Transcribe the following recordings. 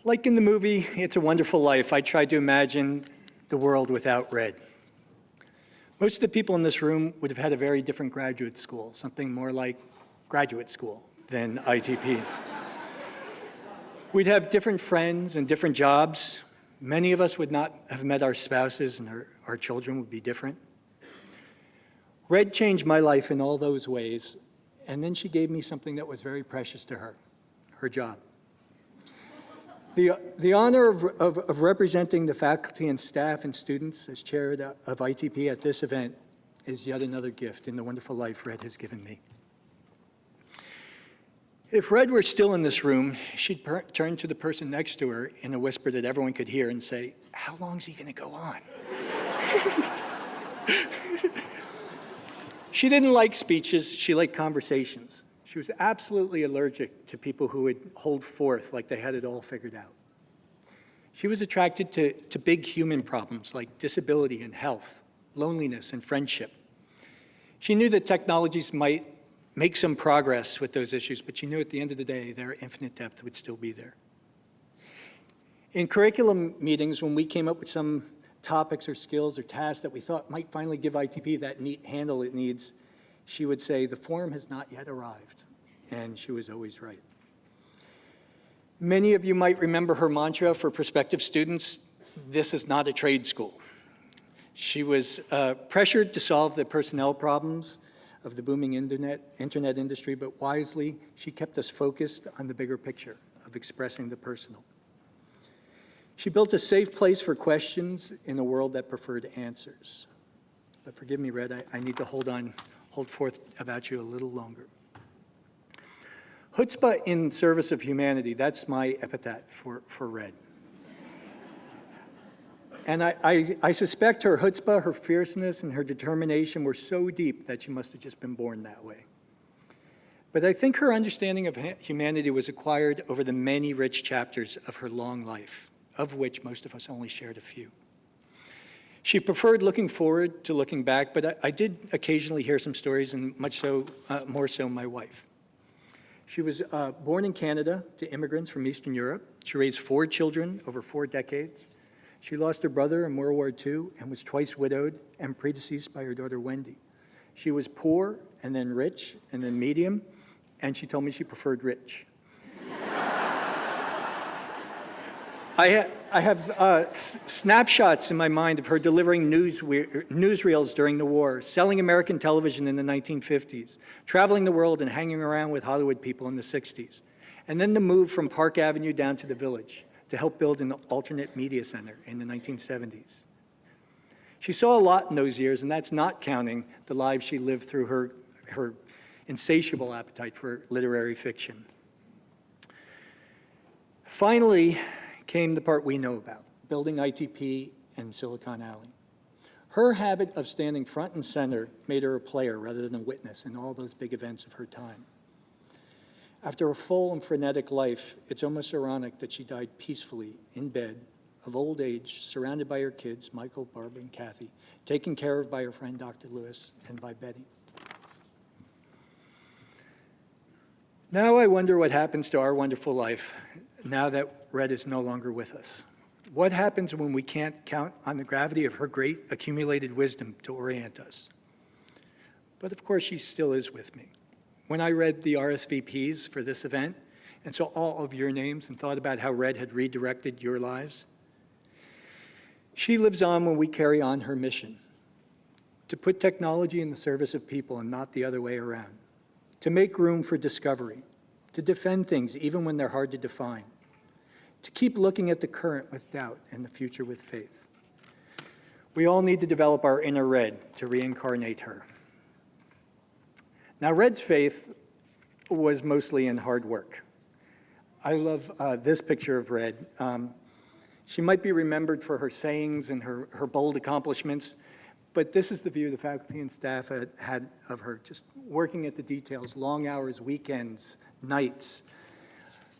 Like in the movie, It's a Wonderful Life, I tried to imagine the world without Red. Most of the people in this room would have had a very different graduate school, something more like graduate school than ITP. We'd have different friends and different jobs. Many of us would not have met our spouses, and our children would be different. Red changed my life in all those ways, and then she gave me something that was very precious to her, her job. The honor of representing the faculty and staff and students as chair of ITP at this event is yet another gift in the wonderful life Red has given me. If Red were still in this room, she'd turn to the person next to her in a whisper that everyone could hear and say, "How long is he going to go on?" She didn't like speeches, she liked conversations. She was absolutely allergic to people who would hold forth like they had it all figured out. She was attracted to big human problems like disability and health, loneliness and friendship. She knew that technologies might make some progress with those issues, but she knew at the end of the day, their infinite depth would still be there. In curriculum meetings, when we came up with some topics or skills or tasks that we thought might finally give ITP that neat handle it needs, she would say, "The form has not yet arrived." And she was always right. Many of you might remember her mantra for prospective students: "This is not a trade school." She was pressured to solve the personnel problems of the booming internet industry, but wisely, she kept us focused on the bigger picture of expressing the personal. She built a safe place for questions in a world that preferred answers. But forgive me, Red, I need to hold forth about you a little longer. Chutzpah in service of humanity, that's my epithet for Red. And I suspect her chutzpah, her fierceness, and her determination were so deep that she must have just been born that way. But I think her understanding of humanity was acquired over the many rich chapters of her long life, of which most of us only shared a few. She preferred looking forward to looking back, but I did occasionally hear some stories, and much so, more so my wife. She was born in Canada to immigrants from Eastern Europe. She raised 4 children over 4 decades. She lost her brother in World War II and was twice widowed and predeceased by her daughter, Wendy. She was poor and then rich and then medium, and she told me she preferred rich. I have snapshots in my mind of her delivering newsreels during the war, selling American television in the 1950s, traveling the world and hanging around with Hollywood people in the 60s, and then the move from Park Avenue down to the Village to help build an alternate media center in the 1970s. She saw a lot in those years, and that's not counting the lives she lived through her insatiable appetite for literary fiction. Finally came the part we know about, building ITP in Silicon Alley. Her habit of standing front and center made her a player rather than a witness in all those big events of her time. After a full and frenetic life, it's almost ironic that she died peacefully in bed of old age, surrounded by her kids, Michael, Barbara, and Kathy, taken care of by her friend Dr. Lewis and by Betty. Now I wonder what happens to our wonderful life now that Red is no longer with us. What happens when we can't count on the gravity of her great accumulated wisdom to orient us? But of course, she still is with me. When I read the RSVPs for this event and saw all of your names and thought about how Red had redirected your lives, she lives on when we carry on her mission: to put technology in the service of people and not the other way around, to make room for discovery, to defend things even when they're hard to define, to keep looking at the current with doubt and the future with faith. We all need to develop our inner Red to reincarnate her. Now, Red's faith was mostly in hard work. I love this picture of Red. She might be remembered for her sayings and her bold accomplishments, but this is the view the faculty and staff had of her, just working at the details, long hours, weekends, nights,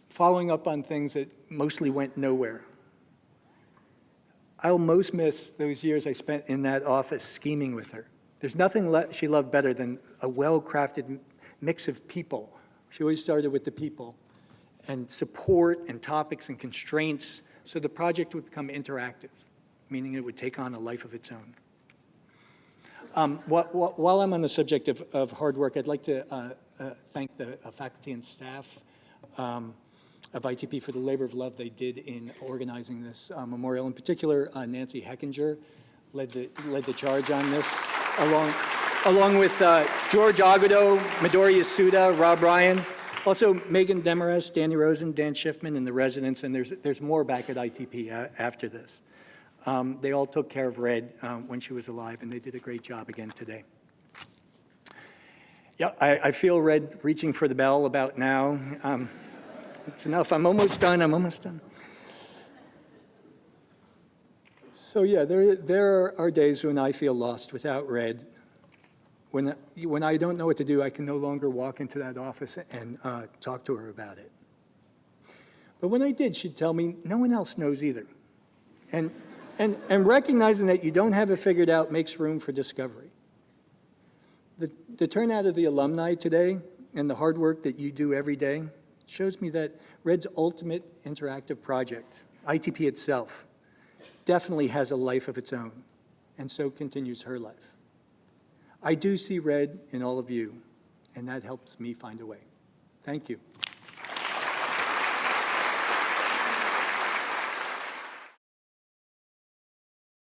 following up on things that mostly went nowhere. I'll most miss those years I spent in that office scheming with her. There's nothing she loved better than a well-crafted mix of people. She always started with the people and support and topics and constraints so the project would become interactive, meaning it would take on a life of its own. While I'm on the subject of hard work, I'd like to thank the faculty and staff of ITP for the labor of love they did in organizing this memorial. In particular, Nancy Heckinger led the charge on this, along with George Agudo, Midori Yasuda, Rob Ryan, also Megan Demarest, Danny Rosen, Dan Schiffman, and the residents, and there's more back at ITP after this. They all took care of Red when she was alive, and they did a great job again today. Yeah, I feel Red reaching for the bell about now. It's enough. I'm almost done. So yeah, there are days when I feel lost without Red. When I don't know what to do, I can no longer walk into that office and talk to her about it. But when I did, she'd tell me, no one else knows either. And recognizing that you don't have it figured out makes room for discovery. The turnout of the alumni today and the hard work that you do every day shows me that Red's ultimate interactive project, ITP itself, definitely has a life of its own, and so continues her life. I do see Red in all of you, and that helps me find a way. Thank you.